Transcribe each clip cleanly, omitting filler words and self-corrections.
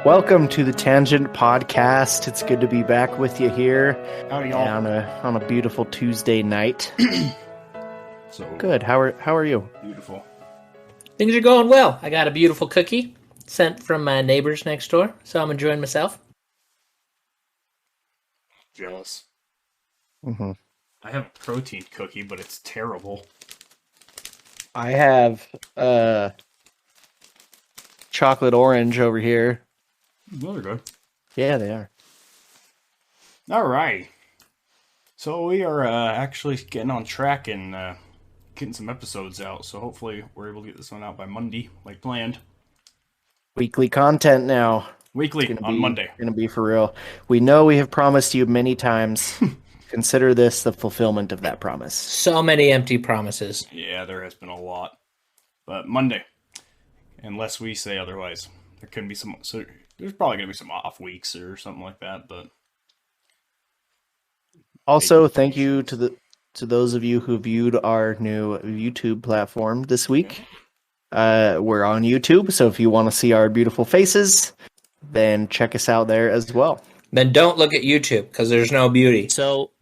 Welcome to the Tangent Podcast. It's good to be back with you here Howdy, y'all. on a beautiful Tuesday night. So Good. How are you? beautiful. Things are going well. I got a beautiful cookie sent from my neighbors next door, so I'm enjoying myself. Jealous. Mm-hmm. I have a protein cookie, but it's terrible. I have chocolate orange over here. Those are good. Yeah, they are. All right. So we are actually getting on track and getting some episodes out. So hopefully we're able to get this one out by Monday, like planned. Weekly content now. Weekly on Monday. Gonna be for real. We know we have promised you many times. Consider this the fulfillment of that promise. So many empty promises. Yeah, there has been a lot, but Monday, unless we say otherwise, there could be some. So there's probably gonna be some off weeks or something like that. But Also, thank you to those of you who viewed our new YouTube platform this week. We're on YouTube, so if you want to see our beautiful faces, then check us out there as well. Then don't look at YouTube, because there's no beauty. So,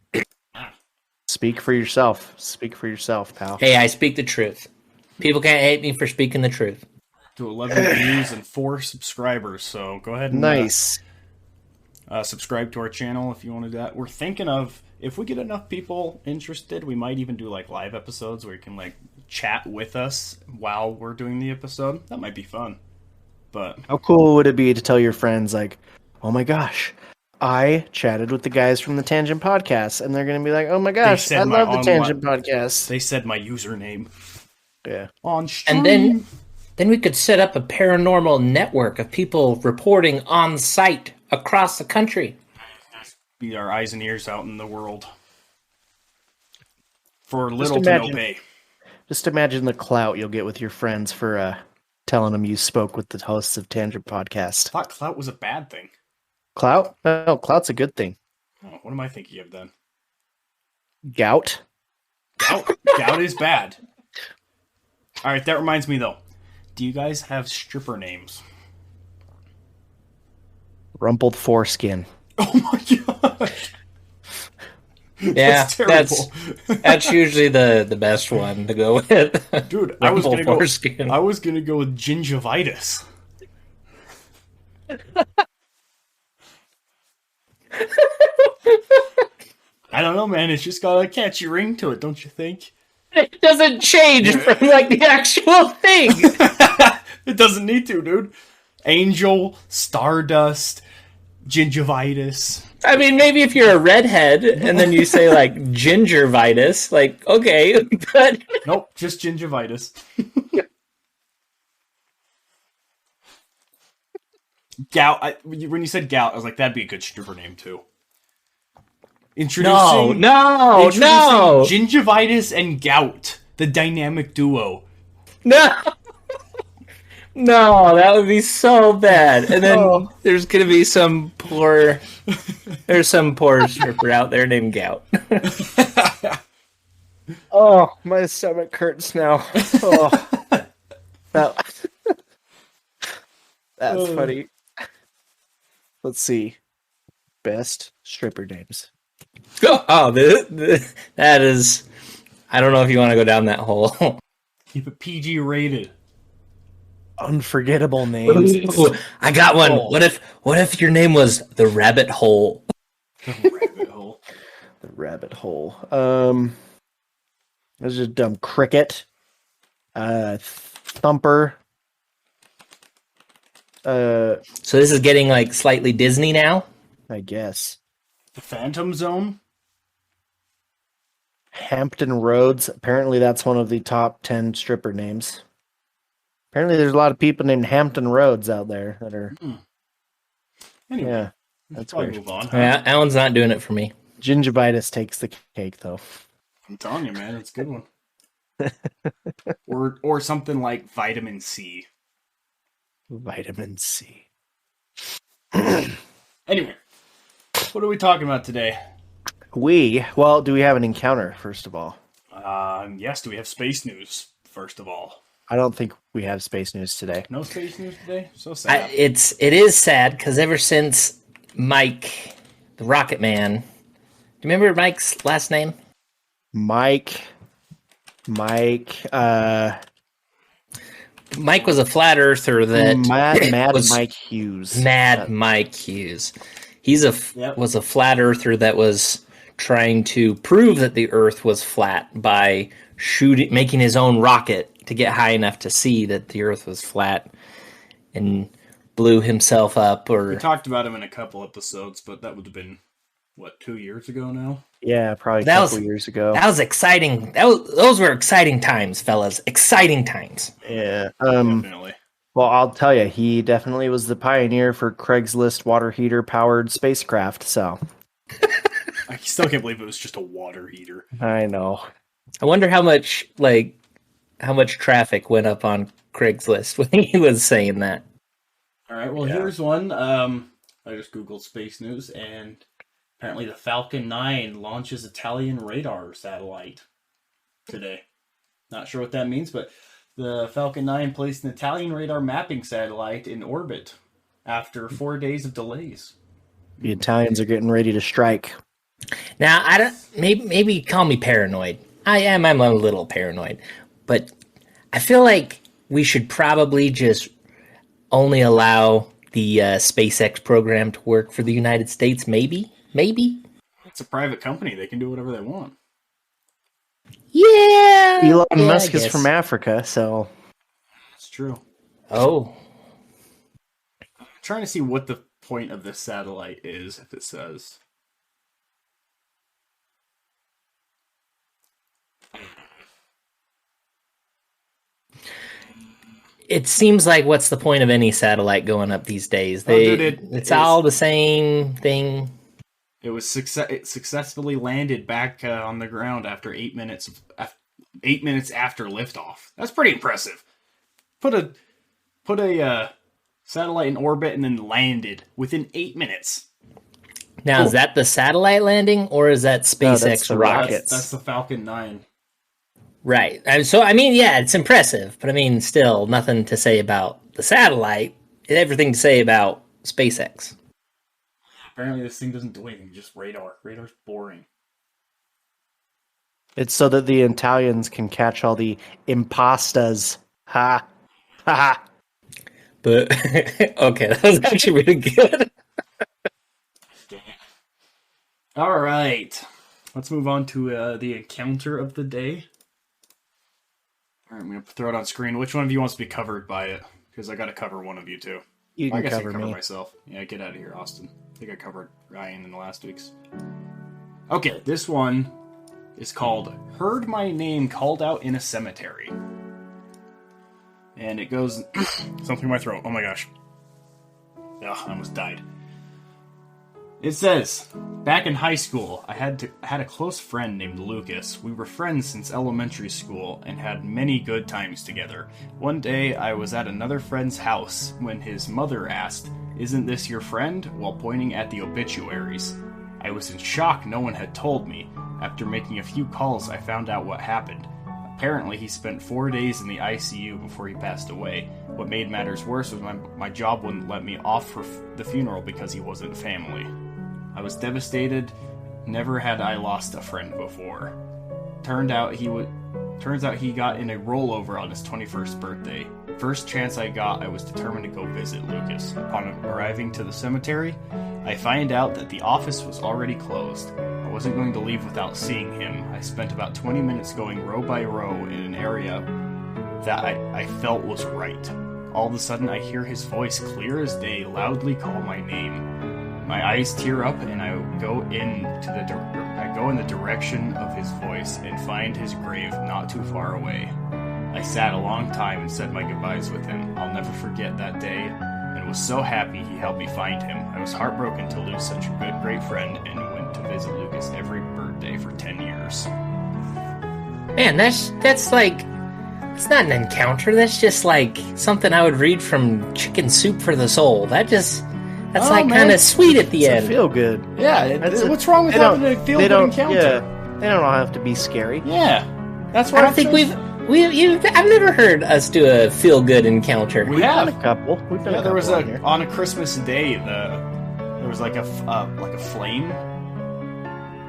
Speak for yourself. Speak for yourself, pal. hey, I speak the truth. People can't hate me for speaking the truth. to 11 views and 4 subscribers. So go ahead and Nice. subscribe to our channel if you want to do that. We're thinking of, if we get enough people interested, we might even do like live episodes where you can like chat with us while we're doing the episode. That might be fun. But How cool would it be to tell your friends, like, oh my gosh, I chatted with the guys from the Tangent Podcast, and they're going to be like, oh my gosh, I love the Tangent Podcast. They said my username. Yeah. On stream. And then we could set up a paranormal network of people reporting on site across the country. Be our eyes and ears out in the world. For little to no pay. Just imagine the clout you'll get with your friends for telling them you spoke with the hosts of Tangent Podcast. I thought clout was a bad thing. Clout? No, clout's a good thing. Oh, what am I thinking of then? Gout? Gout is bad. Alright, that reminds me though. Do you guys have stripper names? Rumpled foreskin. Oh my gosh. Yeah, terrible. that's usually the best one to go with. Dude, I was gonna go foreskin. with gingivitis. I don't know, man. It's just got a catchy ring to it, don't you think? It doesn't change from like the actual thing. It doesn't need to, dude. Angel, Stardust, gingivitis. I mean, maybe if you're a redhead and then you say like gingivitis, like okay, but Nope, just gingivitis. Gout. When you said gout, I was like, that'd be a good stripper name too. Introducing no, gingivitis and gout, the dynamic duo. no, that would be so bad. And then there's gonna be some poor stripper out there named Gout. Oh, my stomach hurts now. Oh. That's funny. Let's see. Best stripper names. Oh, that is. I don't know if you want to go down that hole. Keep it PG rated. Unforgettable names. Ooh, I got one. What if your name was the Rabbit Hole? Rabbit hole. The rabbit hole. There's a dumb cricket. Thumper. So this is getting like slightly Disney now. I guess. The Phantom Zone. Hampton Roads. Apparently that's one of the top 10 stripper names. Apparently there's a lot of people named Hampton Roads out there that are... Anyway, Yeah, let's that's probably weird. move on. Yeah, Alan's not doing it for me. Gingivitis takes the cake, though. I'm telling you, man, it's a good one. or something like vitamin C. Vitamin C. Anyway, what are we talking about today? Do we have an encounter, first of all? Yes, do we have space news, first of all? I don't think we have space news today. No space news today? So sad. It is sad because ever since Mike, the Rocket Man, do you remember Mike's last name? Mike, Mike was a flat earther that Mad was Mike Hughes. Mike Hughes. Was a flat earther that was trying to prove that the Earth was flat by making his own rocket to get high enough to see that the Earth was flat, and blew himself up. We talked about him in a couple episodes, but that would have been 2 years ago now. Yeah, probably a couple years ago. That was exciting. Those were exciting times, fellas. Exciting times. Yeah, Definitely. Well, I'll tell you, he definitely was the pioneer for Craigslist water heater powered spacecraft. So I still can't believe it was just a water heater. I know. I wonder how much traffic went up on Craigslist when he was saying that. All right, well, here's one. I just Googled space news, and apparently the Falcon 9 launches Italian radar satellite today. Not sure what that means, but the Falcon 9 placed an Italian radar mapping satellite in orbit after 4 days of delays. The Italians are getting ready to strike. Now, I don't. Maybe call me paranoid. I'm a little paranoid, but I feel like we should probably just only allow the SpaceX program to work for the United States. Maybe. It's a private company; they can do whatever they want. Yeah. Elon Musk is from Africa, so That's true. Oh. I'm trying to see what the point of this satellite is, if it says. It seems like what's the point of any satellite going up these days? It's all the same thing. It was it successfully landed back on the ground after 8 minutes. 8 minutes after liftoff. That's pretty impressive. Put a satellite in orbit and then landed within 8 minutes. Now, Is that the satellite landing or is that SpaceX rockets? That's the Falcon 9. Right. So, I mean, yeah, it's impressive, but I mean, still nothing to say about the satellite. Everything to say about SpaceX. Apparently this thing doesn't do anything, just radar. Radar's boring. it's so that the Italians can catch all the impastas. Ha. Ha ha. But, okay, that was actually really good. All right. Let's move on to the encounter of the day. All right, I'm going to throw it on screen. Which one of you wants to be covered by it? Because I got to cover one of you, too. You can I guess I cover can cover me. myself. Yeah, get out of here, Austin. I think I covered Ryan in the last week's. Okay, this one is called Heard My Name Called Out in a Cemetery. And it goes something in my throat. Oh my gosh. Ugh, I almost died. It says, back in high school, I had a close friend named Lucas. We were friends since elementary school and had many good times together. One day, I was at another friend's house when his mother asked, "Isn't this your friend?" while pointing at the obituaries. I was in shock no one had told me. After making a few calls, I found out what happened. Apparently, he spent 4 days in the ICU before he passed away. What made matters worse was my job wouldn't let me off for the funeral because he wasn't family. I was devastated. Never had I lost a friend before. Turns out he got in a rollover on his 21st birthday. First chance I got, I was determined to go visit Lucas. Upon arriving to the cemetery, I find out that the office was already closed. I wasn't going to leave without seeing him. I spent about 20 minutes going row by row in an area that I felt was right. All of a sudden, I hear his voice clear as day loudly call my name. My eyes tear up, and I go in the direction of his voice and find his grave not too far away. I sat a long time and said my goodbyes with him. I'll never forget that day, and was so happy he helped me find him. I was heartbroken to lose such a great friend, and went to visit Lucas every birthday for 10 years. Man, that's like, it's not an encounter. That's just like something I would read from Chicken Soup for the Soul. That's kind of sweet at the end. Feel good. Yeah, what's wrong with having a feel-good encounter? Yeah, they don't all have to be scary. Yeah, that's why I don't think I've never heard us do a feel good encounter. We have a couple. We've done a couple there was on here. on a Christmas day. There was like a flame,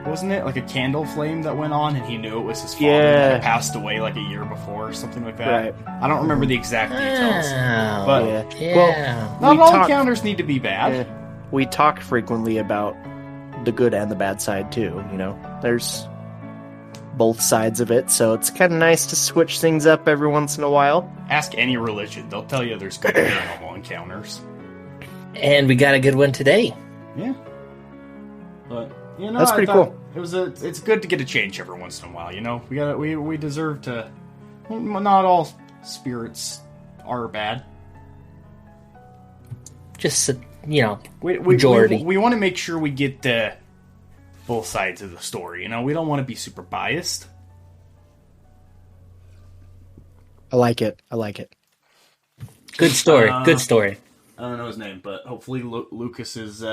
wasn't it? Like a candle flame that went on, and he knew it was his father that had passed away like a year before or something like that. Right. I don't remember the exact details, Oh, but yeah. Well, not we all talk- encounters need to be bad. Yeah. We talk frequently about the good and the bad side too. You know, there's both sides of it, so it's kind of nice to switch things up every once in a while. Ask any religion; they'll tell you there's good paranormal encounters. And we got a good one today. Yeah, but you know, That's pretty cool. It's good to get a change every once in a while. You know, we deserve to. Well, not all spirits are bad. Just, you know, We majority. we want to make sure we get both sides of the story. You know, we don't want to be super biased. I like it. Good story. Good story. I don't know his name, but hopefully Lucas is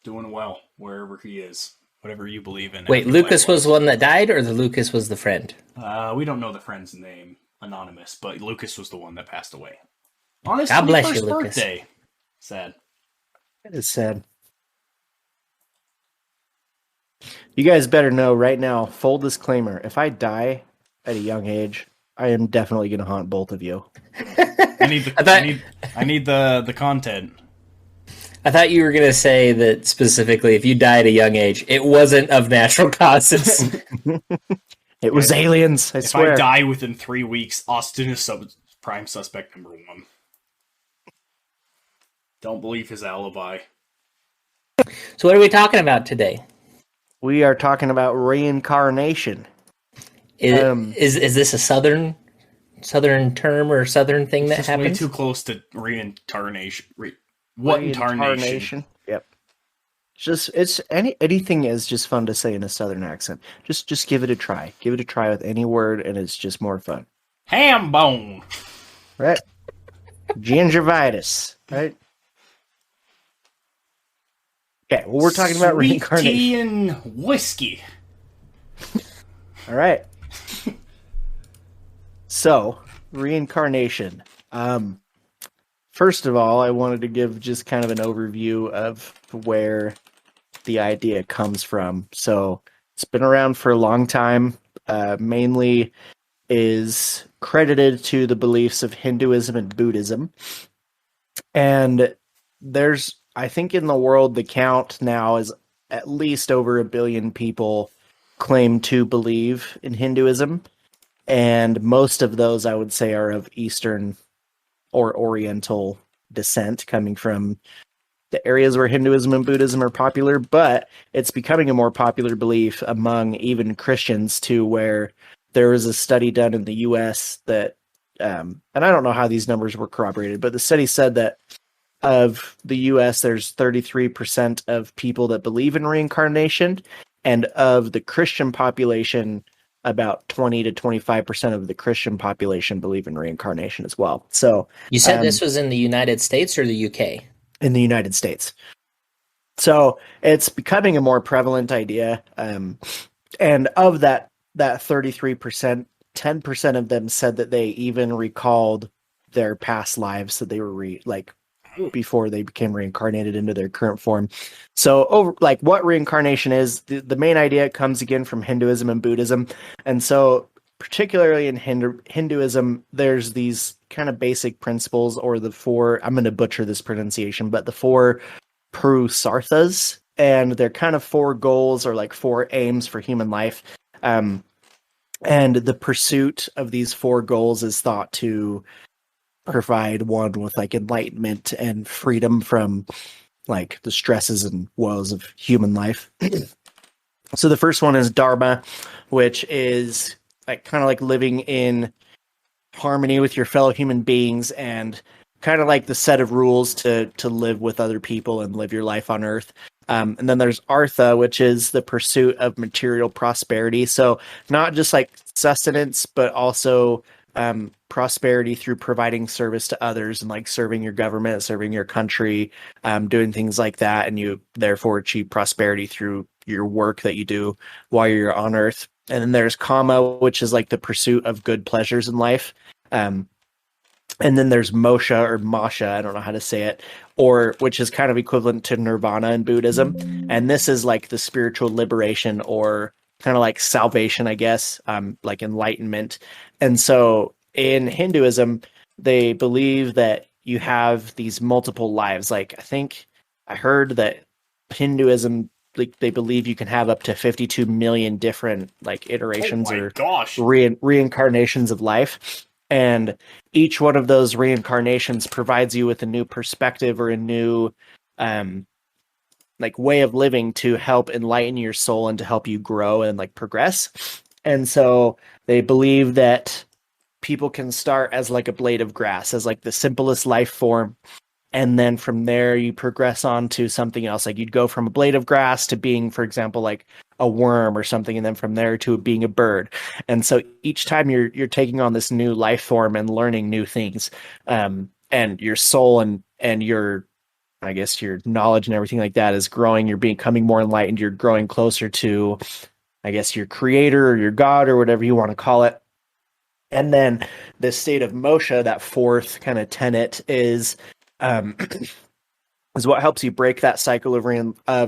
doing well wherever he is, whatever you believe in. Wait, Lucas was the one that died, or the Lucas was the friend? We don't know the friend's name, anonymous, but Lucas was the one that passed away on his God bless 21st you, Lucas. birthday. Sad. It is sad. You guys better know right now, full disclaimer, if I die at a young age, I am definitely going to haunt both of you. I need the I need the content. I thought you were going to say that specifically, if you die at a young age, it wasn't of natural causes. It was aliens, I If swear. I die within 3 weeks, Austin is prime suspect number 1. Don't believe his alibi. So what are we talking about today? We are talking about reincarnation. Is this a southern term or southern thing that It's just way happens? too close to reincarnation. What incarnation? Yep. It's anything is just fun to say in a southern accent. Just give it a try. Give it a try with any word, and it's just more fun. Ham bone. Right? Gingivitis. Right? Okay, well, we're talking about Sweet reincarnation. tea and whiskey. All right. So, reincarnation. First of all, I wanted to give just kind of an overview of where the idea comes from. So, it's been around for a long time. Mainly is credited to the beliefs of Hinduism and Buddhism. And there's, I think in the world, the count now is at least over 1 billion people claim to believe in Hinduism. And most of those, I would say, are of Eastern or Oriental descent, coming from the areas where Hinduism and Buddhism are popular. But it's becoming a more popular belief among even Christians, too, where there was a study done in the U.S. that, and I don't know how these numbers were corroborated, but the study said that of the U.S., there's 33% of people that believe in reincarnation, and of the Christian population, about 20 to 25% of the Christian population believe in reincarnation as well. So You said this was in the United States or the UK? in the United States. So it's becoming a more prevalent idea. And of that 33%, 10% of them said that they even recalled their past lives that they were before they became reincarnated into their current form. So what reincarnation is, the main idea comes again from Hinduism and Buddhism. And so particularly in Hinduism, there's these kind of basic principles, or the four, I'm going to butcher this pronunciation, but the four Purusarthas, and they're kind of 4 goals or like 4 aims for human life. And the pursuit of these 4 goals is thought to provide one with like enlightenment and freedom from like the stresses and woes of human life. So the first one is Dharma, which is like kind of like living in harmony with your fellow human beings, and kind of like the set of rules to live with other people and live your life on earth. And then there's Artha, which is the pursuit of material prosperity. So not just like sustenance, but also prosperity through providing service to others and like serving your government, serving your country, doing things like that. And you therefore achieve prosperity through your work that you do while you're on earth. then there's kama, which is like the pursuit of good pleasures in life. And then there's Mosha or Masha, I don't know how to say it, or which is kind of equivalent to Nirvana in Buddhism. And this is like the spiritual liberation or kind of like salvation, I guess, like enlightenment. And so in Hinduism, they believe that you have these multiple lives. Like I think I heard that Hinduism, like they believe you can have up to 52 million different like iterations or reincarnations of life. And each one of those reincarnations provides you with a new perspective or a new like way of living to help enlighten your soul and to help you grow and like progress. And so they believe that people can start as like a blade of grass, as like the simplest life form. And then from there you progress on to something else. Like you'd go from a blade of grass to being, for example, like a worm or something, and then from there to being a bird. And so each time you're taking on this new life form and learning new things, and your soul and your, I guess, your knowledge and everything like that is growing. You're becoming more enlightened. You're growing closer to, I guess, your creator or your God or whatever you want to call it. And then the state of Moshe, that fourth kind of tenet, is what helps you break that cycle of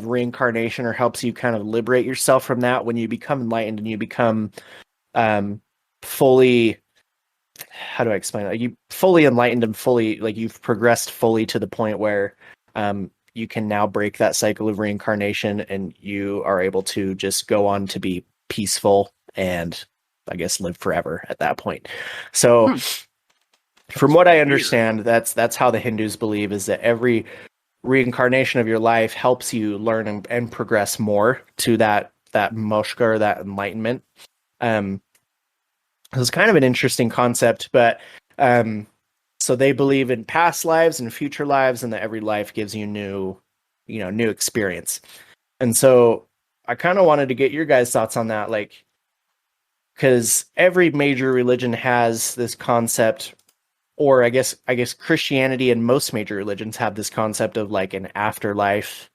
reincarnation, or helps you kind of liberate yourself from that when you become enlightened and you become fully, how do I explain it? Like you fully enlightened and fully, like you've progressed fully to the point where you can now break that cycle of reincarnation and you are able to just go on to be peaceful and, I guess, live forever at that point. So from what I understand, that's how the Hindus believe, is that every reincarnation of your life helps you learn and progress more to that moksha, or that enlightenment. It's kind of an interesting concept, but so they believe in past lives and future lives, and that every life gives you new experience. And so I kind of wanted to get your guys' thoughts on that, like, because every major religion has this concept, or I guess Christianity and most major religions have this concept of like an afterlife,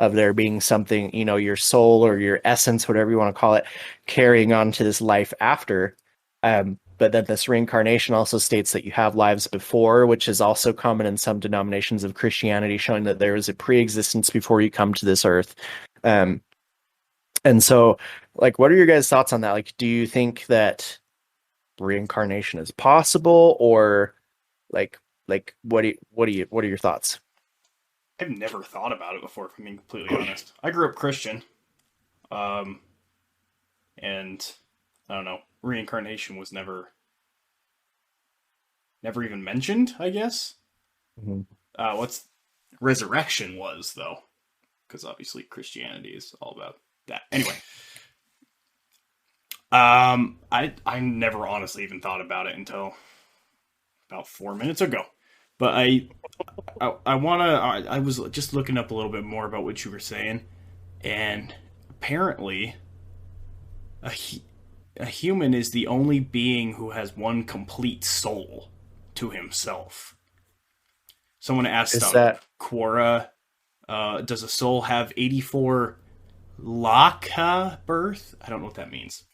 of there being something, your soul or your essence, whatever you want to call it, carrying on to this life after. But then this reincarnation also states that you have lives before, which is also common in some denominations of Christianity, showing that there is a pre-existence before you come to this earth. And so, like, what are your guys' thoughts on that? Like, do you think that reincarnation is possible, or like what are your thoughts? I've never thought about it before, if I'm being completely honest. I grew up Christian, and I don't know, reincarnation was never even mentioned, I guess. Mm-hmm. What's resurrection was, though, because obviously Christianity is all about that. Anyway, I never honestly even thought about it until about 4 minutes ago. But I was just looking up a little bit more about what you were saying, and apparently a human is the only being who has one complete soul to himself. Someone asked Quora, does a soul have 84 Laka birth? I don't know what that means.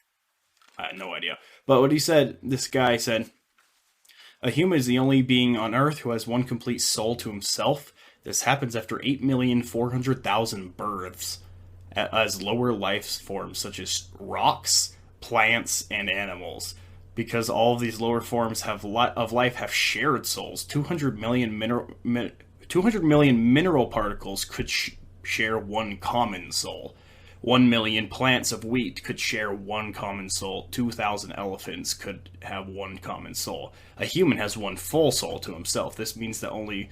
I had no idea. But what he said, this guy said, a human is the only being on Earth who has one complete soul to himself. This happens after 8,400,000 births as lower life forms such as rocks, plants, and animals. Because all of these lower forms of life have shared souls. 200 million mineral particles could share one common soul. 1 million plants of wheat could share one common soul. 2,000 elephants could have one common soul. A human has one full soul to himself. This means that only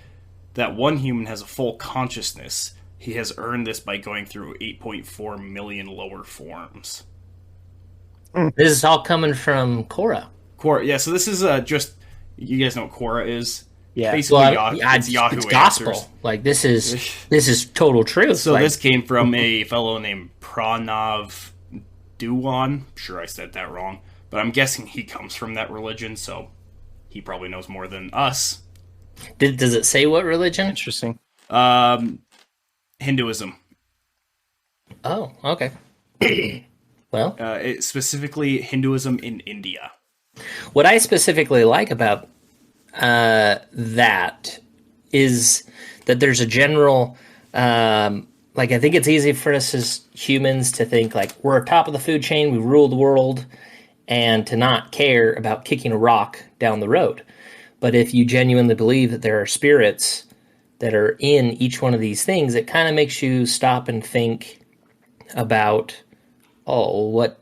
that one human has a full consciousness. He has earned this by going through 8.4 million lower forms. This is all coming from Quora. Quora, yeah. So this is just, you guys know what Quora is. Yeah, basically it's Yahoo it's gospel. Answers. Like this is total truth. So like, this came from a fellow named Pranav Duwan. Sure, I said that wrong, but I'm guessing he comes from that religion, so he probably knows more than us. Does it say what religion? Interesting. Hinduism. Oh, okay. Well, specifically Hinduism in India. what I specifically like about that is that there's a general, like, I think it's easy for us as humans to think like we're top of the food chain, we rule the world, and to not care about kicking a rock down the road. But if you genuinely believe that there are spirits that are in each one of these things, it kind of makes you stop and think about, oh, what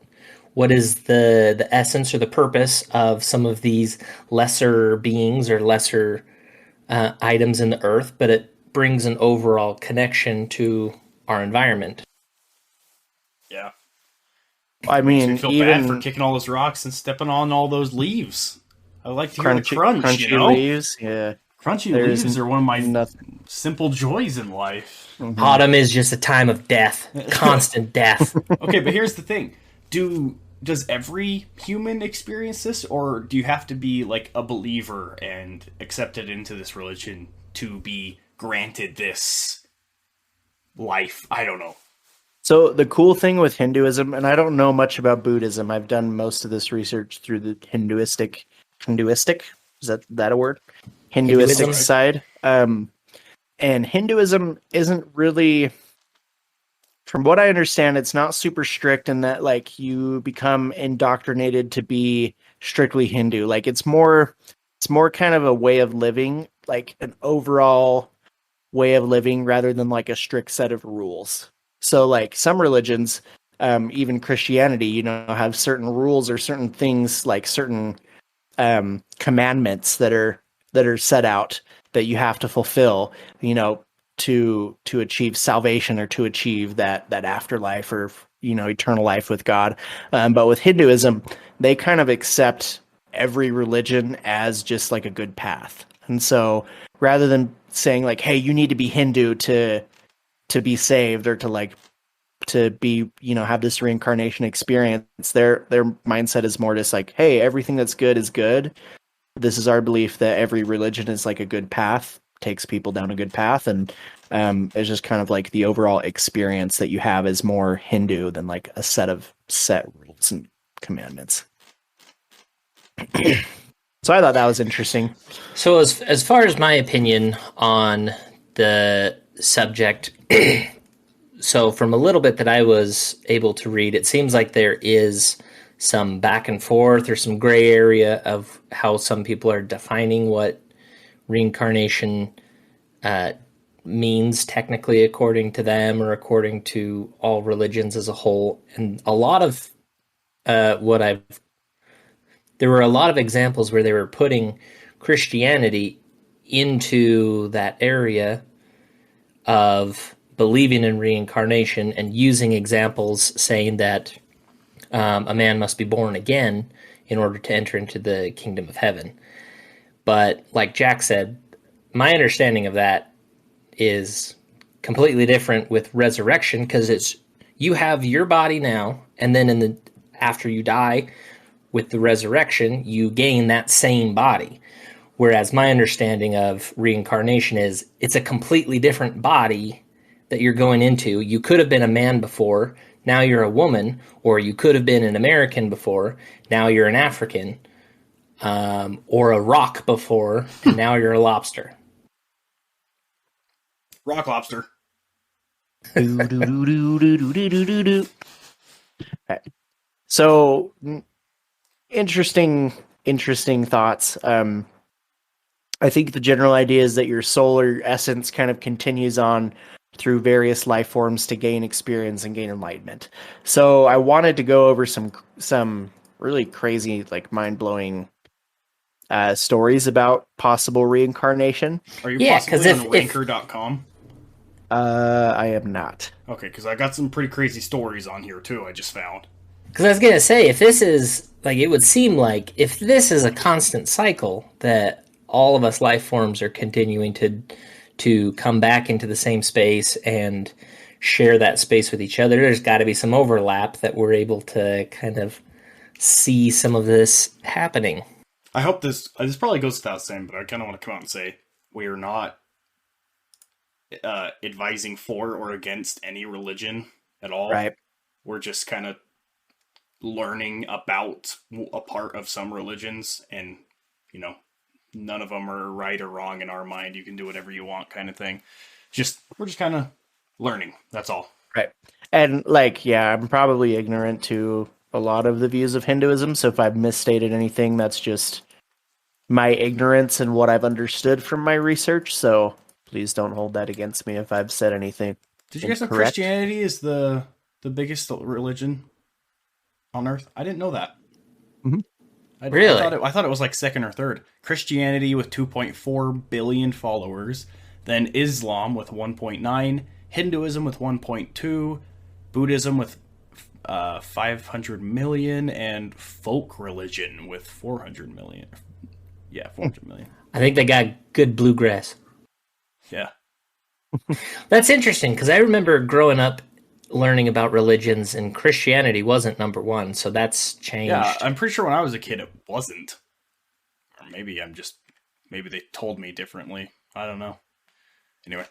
is the essence or the purpose of some of these lesser beings or lesser items in the earth, but it brings an overall connection to our environment. Yeah. I Makes me mean, feel bad for even kicking all those rocks and stepping on all those leaves. I like to hear the crunchy crunch, you crunchy know? leaves. Yeah, Crunchy there's leaves are one of my nothing. simple joys in life. Hmm. Autumn is just a time of death, constant death. Okay, but here's the thing. Does every human experience this, or do you have to be like a believer and accepted into this religion to be granted this life? I don't know. So the cool thing with Hinduism, and I don't know much about Buddhism. I've done most of this research through the Hinduistic, is that a word? Hinduistic Hinduism? side. And Hinduism isn't really, from what I understand, it's not super strict in that like you become indoctrinated to be strictly Hindu. Like it's more kind of a way of living, like an overall way of living rather than like a strict set of rules. So like some religions, even Christianity, have certain rules or certain things like certain commandments that are set out that you have to fulfill, to achieve salvation or to achieve that afterlife or eternal life with God. But with Hinduism, they kind of accept every religion as just like a good path, and so rather than saying like, "Hey, you need to be Hindu to be saved," or to be have this reincarnation experience, their mindset is more just like, "Hey, everything that's good is good. This is our belief that every religion is like a good path, takes people down a good path," and it's just kind of like the overall experience that you have is more Hindu than like a set rules and commandments. So I thought that was interesting. So as far as my opinion on the subject, so from a little bit that I was able to read, it seems like there is some back and forth or some gray area of how some people are defining what reincarnation means technically according to them or according to all religions as a whole. And a lot of what I've there were a lot of examples where they were putting Christianity into that area of believing in reincarnation and using examples saying that a man must be born again in order to enter into the kingdom of heaven. But like Jack said, my understanding of that is completely different with resurrection because it's you have your body now, and then after you die with the resurrection, you gain that same body. Whereas my understanding of reincarnation is it's a completely different body that you're going into. You could have been a man before, now you're a woman, or you could have been an American before, now you're an African, or a rock before, and now you're a lobster. Rock lobster. Do, do, do, do, do, do, do, do, do. Okay. So interesting thoughts. I think the general idea is that your soul or your essence kind of continues on through various life forms to gain experience and gain enlightenment. So I wanted to go over some really crazy, like mind-blowing stories about possible reincarnation. Are you Yeah, possibly because on ranker.com? I am not. Okay, because I got some pretty crazy stories on here too, I just found. Because I was gonna say, if this is like, it would seem like if this is a constant cycle that all of us life forms are continuing to come back into the same space and share that space with each other, there's got to be some overlap that we're able to kind of see some of this happening. I hope this probably goes without saying, but I kind of want to come out and say we are not advising for or against any religion at all. Right. We're just kind of learning about a part of some religions, and you know, none of them are right or wrong in our mind. You can do whatever you want, kind of thing. We're just kind of learning. That's all. Right. And like, yeah, I'm probably ignorant to a lot of the views of Hinduism. So if I've misstated anything, that's just my ignorance and what I've understood from my research. So please don't hold that against me if I've said anything. Did you guys know incorrect. Christianity is the biggest religion on Earth? I didn't know that. Mhm. Really? I thought it was like second or third. Christianity with 2.4 billion followers, then Islam with 1.9, Hinduism with 1.2, Buddhism with 500 million, and folk religion with 400 million. Yeah, 400 million. I think they got good bluegrass. Yeah. That's interesting because I remember growing up learning about religions, and Christianity wasn't number one, so that's changed. Yeah, I'm pretty sure when I was a kid it wasn't. Or maybe maybe they told me differently. I don't know. Anyway,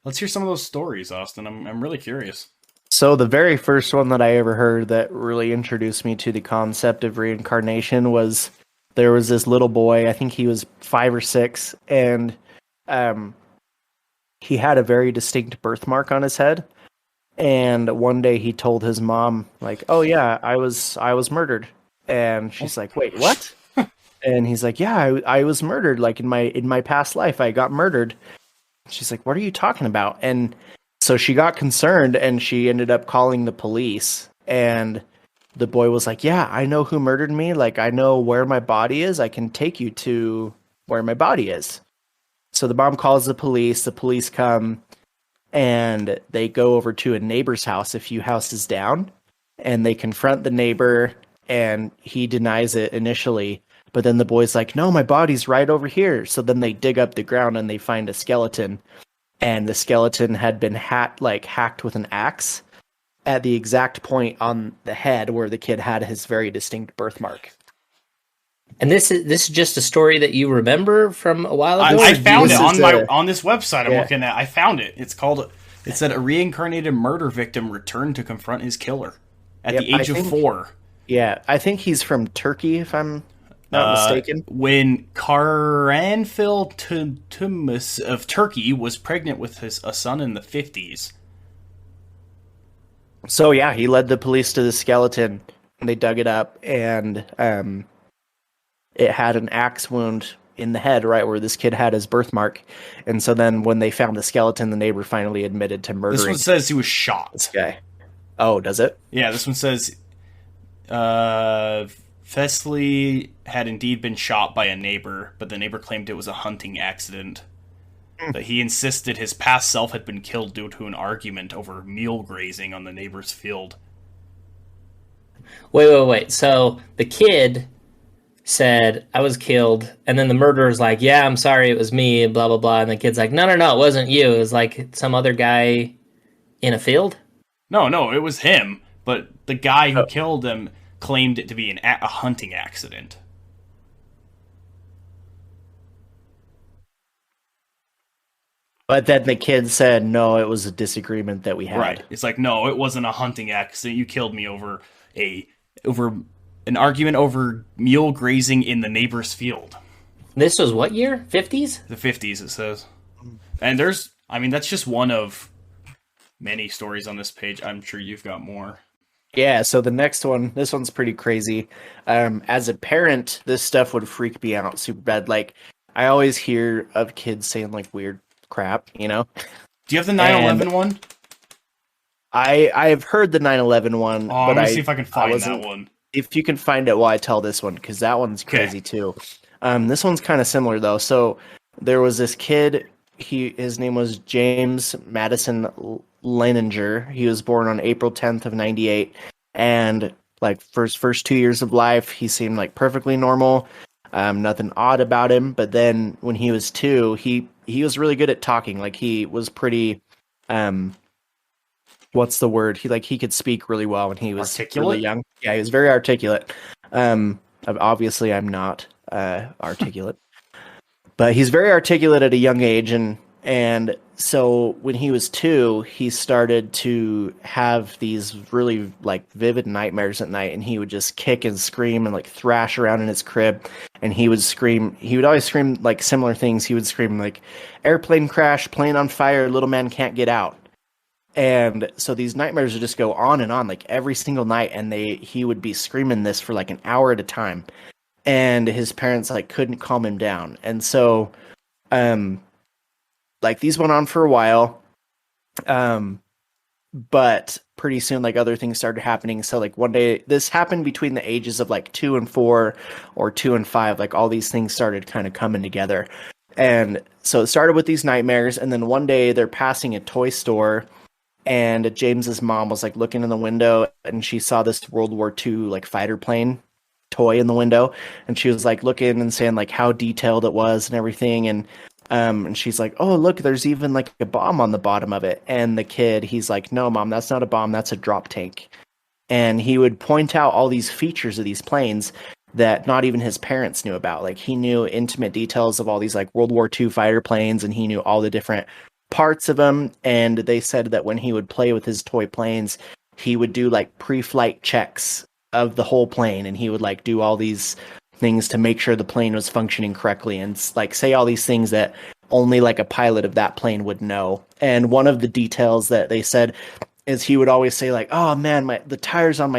let's hear some of those stories, Austin. I'm really curious. So the very first one that I ever heard that really introduced me to the concept of reincarnation was there was this little boy, I think he was 5 or 6, and he had a very distinct birthmark on his head. And one day he told his mom, like, "Oh yeah, I was murdered." And she's like, "Wait, what?" And he's like, "Yeah, I was murdered. Like in my past life, I got murdered." She's like, "What are you talking about?" And so she got concerned, and she ended up calling the police. And the boy was like, "Yeah, I know who murdered me. Like, I know where my body is. I can take you to where my body is." So the mom calls the police. The police come, and they go over to a neighbor's house a few houses down, and they confront the neighbor, and he denies it initially. But then the boy's like, "No, my body's right over here." So then they dig up the ground and they find a skeleton, and the skeleton had been hacked with an axe at the exact point on the head where the kid had his very distinct birthmark. And this is just a story that you remember from a while ago. I found it on this website. I'm looking at. I found it. It said a reincarnated murder victim returned to confront his killer at the age of 4. Yeah, I think he's from Turkey, if I'm not mistaken. When Karanfil Tumus of Turkey was pregnant with a son in the 50s. So yeah, he led the police to the skeleton. And they dug it up, and it had an axe wound in the head, right where this kid had his birthmark. And so then when they found the skeleton, the neighbor finally admitted to murdering. This one says he was shot. This guy. Oh, does it? Yeah, this one says Fesley had indeed been shot by a neighbor, but the neighbor claimed it was a hunting accident. But he insisted his past self had been killed due to an argument over mule grazing on the neighbor's field. Wait. So the kid said, "I was killed," and then the murderer's like, "Yeah, I'm sorry, it was me," blah, blah, blah. And the kid's like, No, it wasn't you. It was like some other guy in a field? No, it was him. But the guy who killed him claimed it to be a hunting accident. But then the kid said, "No, it was a disagreement that we had." Right. It's like, no, it wasn't a hunting accident. You killed me over an argument over mule grazing in the neighbor's field. This was what year? 50s? The 50s, it says. And that's just one of many stories on this page. I'm sure you've got more. Yeah, so the next one, this one's pretty crazy. As a parent, this stuff would freak me out super bad. Like, I always hear of kids saying, like, weird crap, you know? Do you have the 9/11 one? I've heard the 9/11 one. Oh, I'm going to see if I can find that one. If you can find it while I tell this one, because that one's crazy too. This one's kind of similar, though. So there was this kid, his name was James Madison Leininger. He was born on April 10th of 98. And like for his first 2 years of life, he seemed like perfectly normal. Nothing odd about him. But then when he was 2, he was really good at talking. Like he was pretty, what's the word? He could speak really well when he was really young. Yeah, he was very articulate. Obviously I'm not articulate. But he's very articulate at a young age, and And so when he was 2, he started to have these really like vivid nightmares at night, and he would just kick and scream and like thrash around in his crib. And he would always scream like similar things. He would scream like airplane crash, plane on fire, little man can't get out. And so these nightmares would just go on and on like every single night, and he would be screaming this for like an hour at a time. And his parents like couldn't calm him down. And so like these went on for a while, but pretty soon like other things started happening. So like one day, this happened between the ages of like 2 and 4 or 2 and 5. Like all these things started kind of coming together. And so it started with these nightmares, and then one day they're passing a toy store, and James's mom was like looking in the window, and she saw this World War II like fighter plane toy in the window, and she was like looking and saying like how detailed it was and everything. And she's like, oh, look, there's even like a bomb on the bottom of it. And the kid, he's like, no, Mom, that's not a bomb. That's a drop tank. And he would point out all these features of these planes that not even his parents knew about. Like he knew intimate details of all these like World War II fighter planes, and he knew all the different parts of them. And they said that when he would play with his toy planes, he would do like pre-flight checks of the whole plane, and he would like do all these things to make sure the plane was functioning correctly, and like say all these things that only like a pilot of that plane would know. And one of the details that they said is he would always say like, oh man, the tires on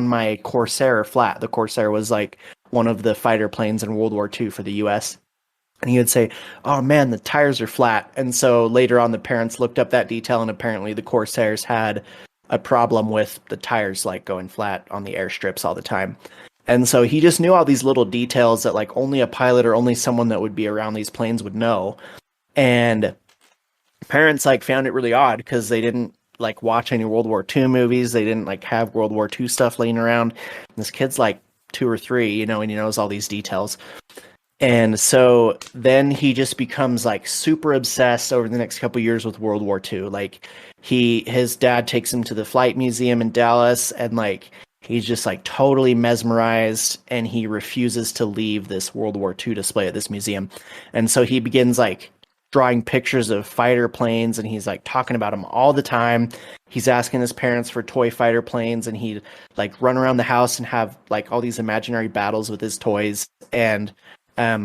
my Corsair are flat. The Corsair was like one of the fighter planes in World War II for the US. And he would say, oh man, the tires are flat. And so later on the parents looked up that detail, and apparently the Corsairs had a problem with the tires like going flat on the airstrips all the time. And so he just knew all these little details that like only a pilot or only someone that would be around these planes would know. And parents like found it really odd because they didn't like watch any World War II movies. They didn't like have World War II stuff laying around. And this kid's like 2 or 3, you know, and he knows all these details. And so then he just becomes like super obsessed over the next couple of years with World War II. Like his dad takes him to the Flight Museum in Dallas, and like he's just like totally mesmerized, and he refuses to leave this World War II display at this museum. And so he begins like drawing pictures of fighter planes, and he's like talking about them all the time. He's asking his parents for toy fighter planes, and he'd like run around the house and have like all these imaginary battles with his toys. And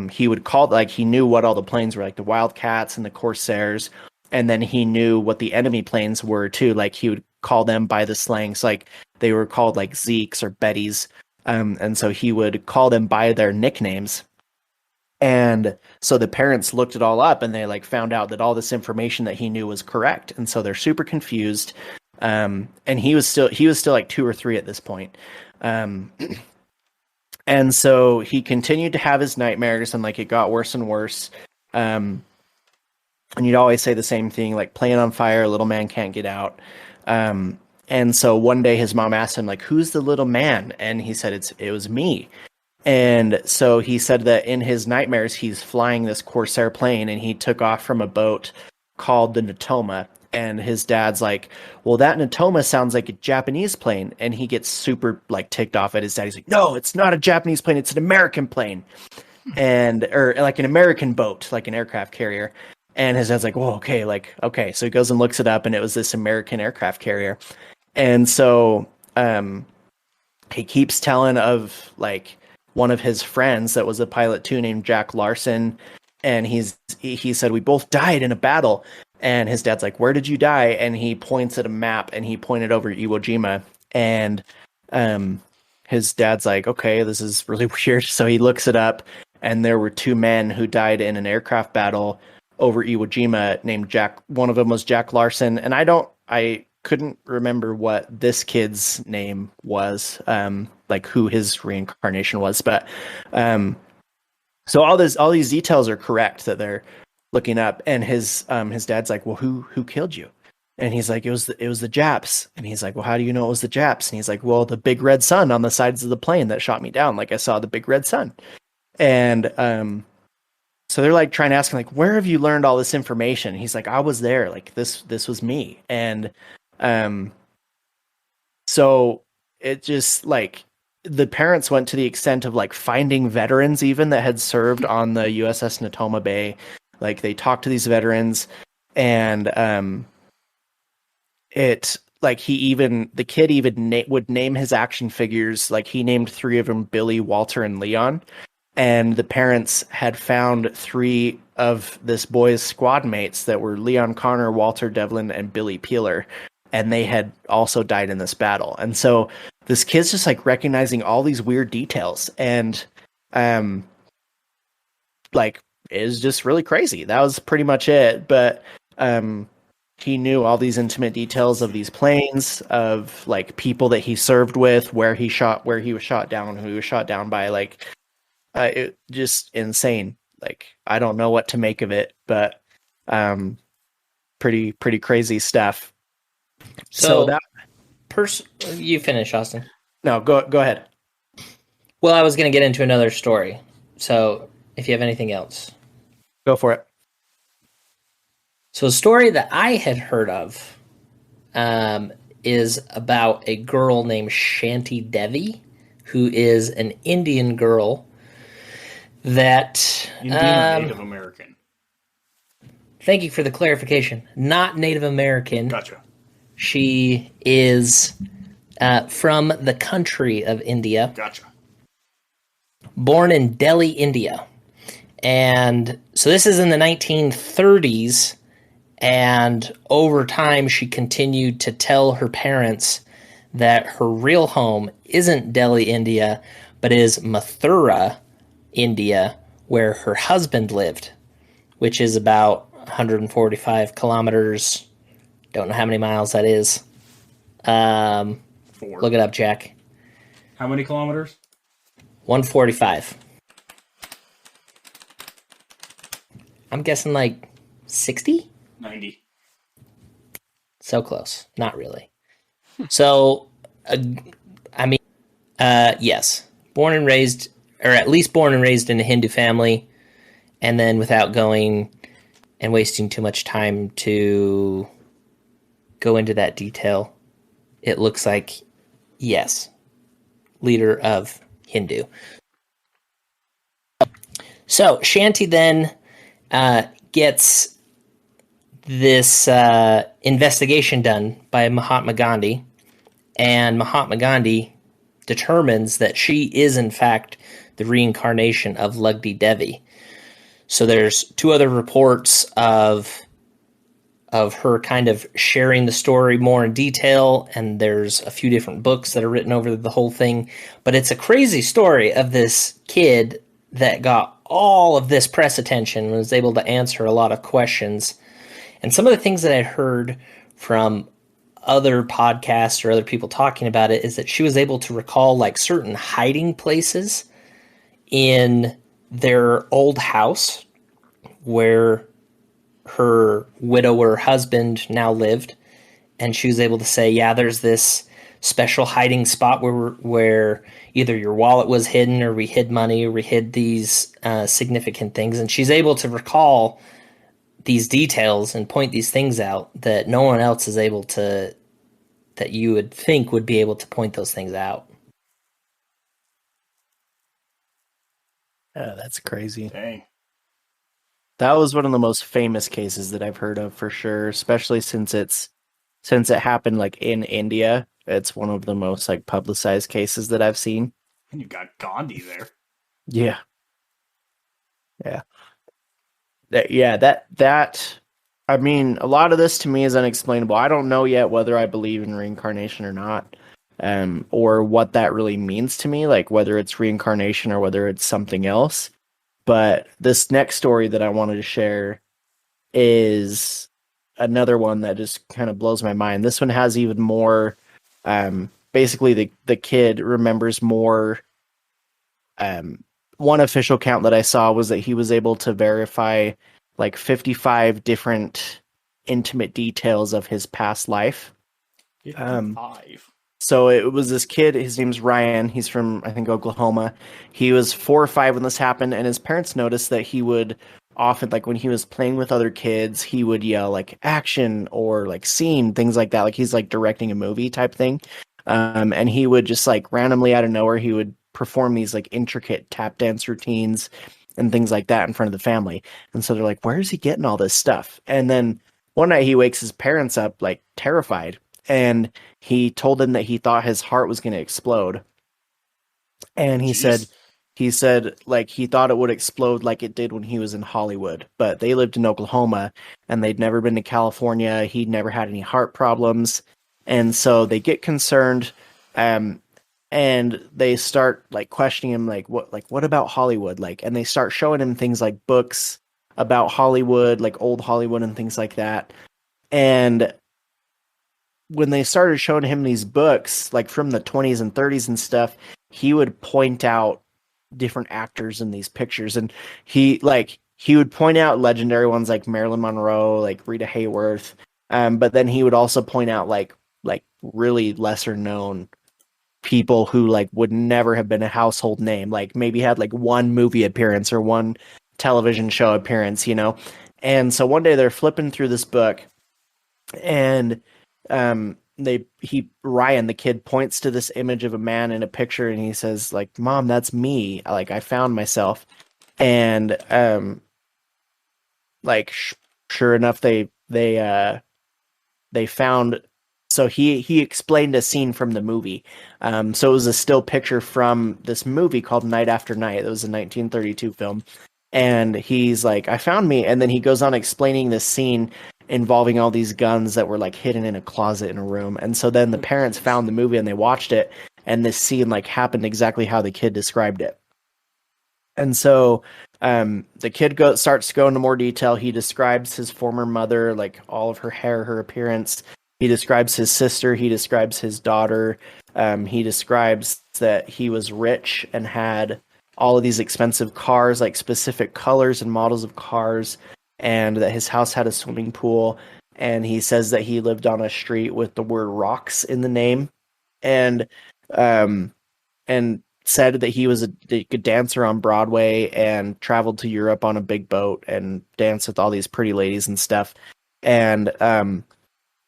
he would call, like he knew what all the planes were, like the Wildcats and the Corsairs. And then he knew what the enemy planes were too. Like he would call them by the slangs, like they were called like Zeeks or Bettys. And so he would call them by their nicknames. And so the parents looked it all up, and they like found out that all this information that he knew was correct. And so they're super confused. And he was still like 2 or 3 at this point. And so he continued to have his nightmares, and like it got worse and worse. And you'd always say the same thing, like plane on fire, little man can't get out. And so one day his mom asked him like, who's the little man? And he said, it was me. And so he said that in his nightmares, he's flying this Corsair plane, and he took off from a boat called the Natoma. And his dad's like, well, that Natoma sounds like a Japanese plane. And he gets super like ticked off at his dad. He's like, no, it's not a Japanese plane. It's an American plane. Or like an American boat, like an aircraft carrier. And his dad's like, well, okay. So he goes and looks it up, and it was this American aircraft carrier. And so he keeps telling of like one of his friends that was a pilot too, named Jack Larson. And he said, we both died in a battle. And his dad's like, where did you die? And he points at a map, and he pointed over Iwo Jima. And his dad's like, okay, this is really weird. So he looks it up, and there were 2 men who died in an aircraft battle over Iwo Jima named Jack. One of them was Jack Larson. And I couldn't remember what this kid's name was, like who his reincarnation was. But so all these details are correct that they're looking up. And his dad's like, well, who killed you? And he's like, it was the Japs. And he's like, well, how do you know it was the Japs? And he's like, well, the big red sun on the sides of the plane that shot me down. Like I saw the big red sun. And so they're like trying to ask him like, where have you learned all this information? And he's like, I was there. Like this was me. And so it just like the parents went to the extent of like finding veterans even that had served on the USS Natoma Bay. Like they talked to these veterans, and it like the kid even would name his action figures. Like he named 3 of them Billy, Walter, and Leon. And the parents had found 3 of this boy's squad mates that were Leon Connor, Walter Devlin, and Billy Peeler, and they had also died in this battle. And so this kid's just like recognizing all these weird details, and like is just really crazy. That was pretty much it. But he knew all these intimate details of these planes, of like people that he served with, where he was shot down, who he was shot down by. Like it just insane. Like I don't know what to make of it, but pretty crazy stuff. So that you finish, Austin. No, go ahead. Well, I was going to get into another story. So if you have anything else, go for it. So a story that I had heard of is about a girl named Shanti Devi, who is an Indian girl that... Indian or Native American? Thank you for the clarification. Not Native American. Gotcha. She is from the country of India. Gotcha. Born in Delhi, India. And so this is in the 1930s. And over time, she continued to tell her parents that her real home isn't Delhi, India, but is Mathura, India, where her husband lived, which is about 145 kilometers. Don't know how many miles that is. 4. Look it up, Jack. How many kilometers? 145. I'm guessing like 60? 90. So close. Not really. So, yes. Born and raised, or at least born and raised in a Hindu family, and then without going and wasting too much time to go into that detail, it looks like, yes, leader of Hindu. So, Shanti then gets this investigation done by Mahatma Gandhi, and Mahatma Gandhi determines that she is in fact the reincarnation of Lugdi Devi. So there's 2 other reports of her kind of sharing the story more in detail, and there's a few different books that are written over the whole thing. But it's a crazy story of this kid that got all of this press attention and was able to answer a lot of questions. And some of the things that I heard from other podcasts or other people talking about it is that she was able to recall like certain hiding places in their old house where her widower husband now lived. And she was able to say, yeah, there's this special hiding spot where either your wallet was hidden, or we hid money, or we hid these significant things. And she's able to recall these details and point these things out that no one else is able to, that you would think would be able to point those things out. Yeah, that's crazy. Dang. That was one of the most famous cases that I've heard of for sure, especially since it happened like in India. It's one of the most like publicized cases that I've seen. And you got Gandhi there. Yeah. Yeah. That I mean, a lot of this to me is unexplainable. I don't know yet whether I believe in reincarnation or not, or what that really means to me, like whether it's reincarnation or whether it's something else. But this next story that I wanted to share is another one that just kind of blows my mind. This one has even more, basically the kid remembers more. One official count that I saw was that he was able to verify like 55 different intimate details of his past life. 55. So it was this kid, his name's Ryan, he's from, I think, Oklahoma. He was 4 or 5 when this happened, and his parents noticed that he would often, like when he was playing with other kids, he would yell like action or like scene, things like that. Like he's like directing a movie type thing. And he would just like randomly out of nowhere, he would perform these like intricate tap dance routines and things like that in front of the family. And so they're like, where is he getting all this stuff? And then one night he wakes his parents up like terrified, and he told them that he thought his heart was going to explode. And Jeez. he said like he thought it would explode like it did when he was in Hollywood, but they lived in Oklahoma and they'd never been to California. He'd never had any heart problems. And so they get concerned, um and they start like questioning him like what about Hollywood? Like, and they start showing him things like books about Hollywood, like old Hollywood and things like that. And when they started showing him these books, like from the 20s and 30s and stuff, he would point out different actors in these pictures. And he would point out legendary ones like Marilyn Monroe, like Rita Hayworth. But then he would also point out like really lesser known people who like would never have been a household name, like maybe had like one movie appearance or one television show appearance, you know. And so one day they're flipping through this book, and Ryan, the kid, points to this image of a man in a picture, and he says like, "Mom, that's me, like I found myself." And like sure enough, they found. So he explained a scene from the movie. So it was a still picture from this movie called Night After Night. It was a 1932 film. And he's like, I found me. And then he goes on explaining this scene involving all these guns that were like hidden in a closet in a room. And so then the parents found the movie and they watched it. And this scene like happened exactly how the kid described it. And so the kid starts to go into more detail. He describes his former mother, like all of her hair, her appearance. He describes his sister. He describes his daughter. He describes that he was rich and had all of these expensive cars, like specific colors and models of cars, and that his house had a swimming pool. And he says that he lived on a street with the word rocks in the name. And and said that he was a good dancer on Broadway and traveled to Europe on a big boat and danced with all these pretty ladies and stuff. And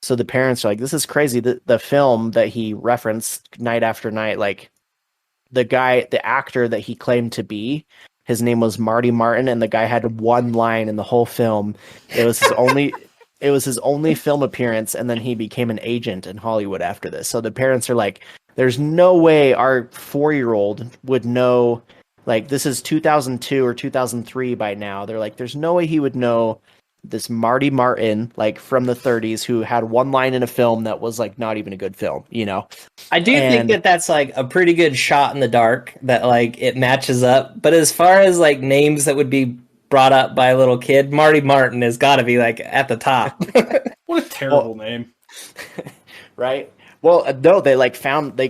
so the parents are like, this is crazy. The film that he referenced, Night After Night, like the actor that he claimed to be, his name was Marty Martin, and the guy had one line in the whole film. It was his only film appearance, and then he became an agent in Hollywood after this. So the parents are like, there's no way our 4-year-old would know, like this is 2002 or 2003 by now. They're like, there's no way he would know this Marty Martin, like from the 30s, who had one line in a film that was like not even a good film, you know? I do think that that's like a pretty good shot in the dark, that like it matches up. But as far as like names that would be brought up by a little kid, Marty Martin has got to be like at the top. What a terrible name. Right? Well, no, they like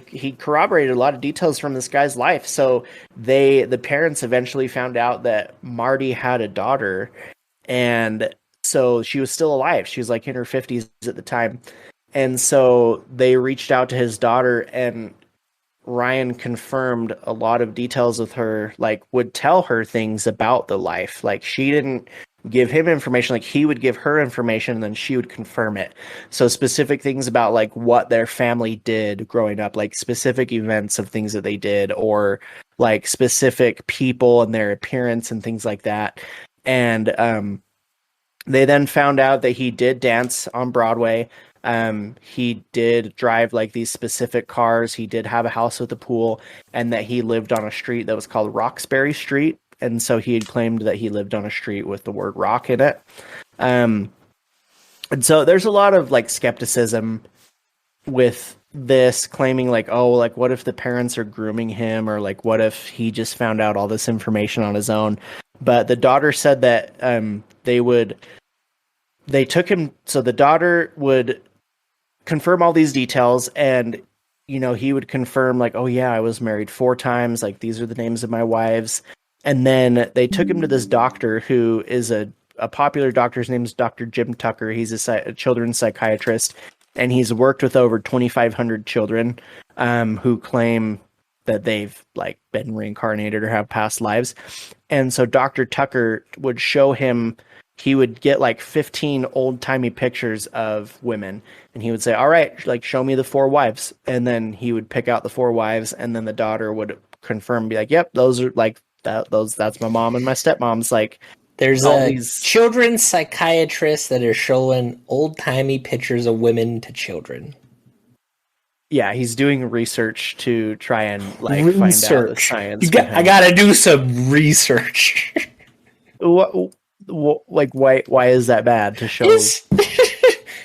he corroborated a lot of details from this guy's life. So the parents eventually found out that Marty had a daughter, and so she was still alive. She was like in her 50s at the time. And so they reached out to his daughter, and Ryan confirmed a lot of details with her, like would tell her things about the life. Like she didn't give him information, like he would give her information and then she would confirm it. So specific things about like what their family did growing up, like specific events of things that they did, or like specific people and their appearance and things like that. And they then found out that he did dance on Broadway. He did drive like these specific cars. He did have a house with a pool, and that he lived on a street that was called Roxbury Street. And so he had claimed that he lived on a street with the word rock in it. And so there's a lot of like skepticism with this, claiming like, oh, like what if the parents are grooming him, or like what if he just found out all this information on his own. But the daughter said that they took him, so the daughter would confirm all these details, and you know, he would confirm like, oh yeah, I was married 4 times, like these are the names of my wives. And then they took him to this doctor who is a popular doctor. His name is Dr. Jim Tucker. He's a children's psychiatrist, and he's worked with over 2,500 children who claim that they've like been reincarnated or have past lives. And so Dr. Tucker would show him, he would get like 15 old-timey pictures of women, and he would say, all right, like show me the 4 wives. And then he would pick out the 4 wives, and then the daughter would confirm, be like, yep, those are like that's my mom and my stepmom's. Like There's all a these. children's psychiatrist that is showing old timey pictures of women to children. Yeah, he's doing research to try and find out the Research. science I behind. gotta do some research. What, like why is that bad to show?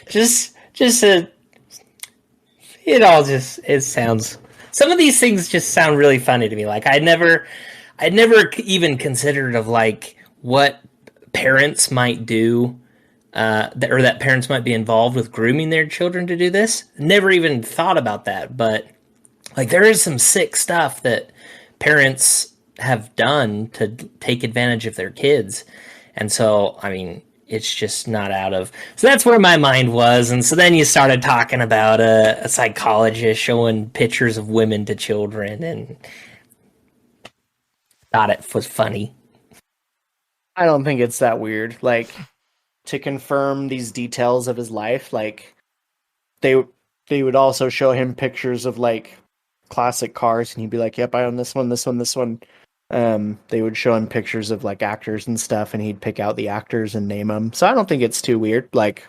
just, just a. It sounds. Some of these things just sound really funny to me. Like I'd never even considered of like what parents might do, or that parents might be involved with grooming their children to do this. Never even thought about that, but like there is some sick stuff that parents have done to take advantage of their kids, and so I mean it's just not out of. So that's where my mind was, and so then you started talking about a psychologist showing pictures of women to children, and thought it was funny. I don't think it's that weird. Like to confirm these details of his life, like they they would also show him pictures of like classic cars, and he'd be like, "Yep, I own this one, this one, this one." They would show him pictures of like actors and stuff, and he'd pick out the actors and name them. So I don't think it's too weird. Like,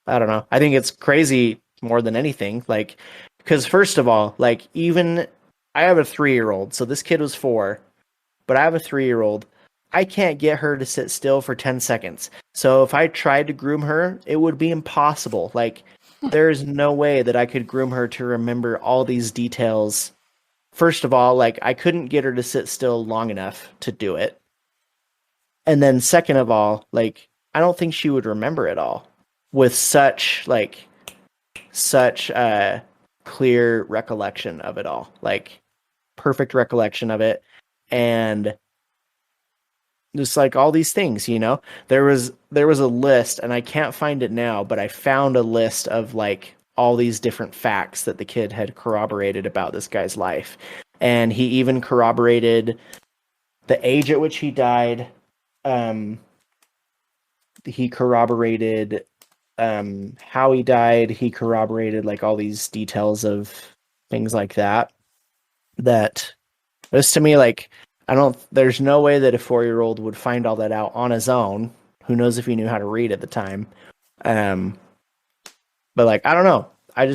I don't know. I think it's crazy more than anything. Like, because first of all, like even I have a 3-year-old, so this kid was 4, but I have a 3-year-old. I can't get her to sit still for 10 seconds. So if I tried to groom her, it would be impossible. Like, there is no way that I could groom her to remember all these details. First of all, like, I couldn't get her to sit still long enough to do it. And then second of all, like, I don't think she would remember it all with such clear recollection of it all. Like, perfect recollection of it. And just like all these things, there was a list, and I can't find it now, but I found a list of like all these different facts that the kid had corroborated about this guy's life. And he even corroborated the age at which he died. He corroborated how he died. He corroborated like all these details of things like that. That was to me like, there's no way that a 4-year-old would find all that out on his own. Who knows if he knew how to read at the time. But like, I don't know. I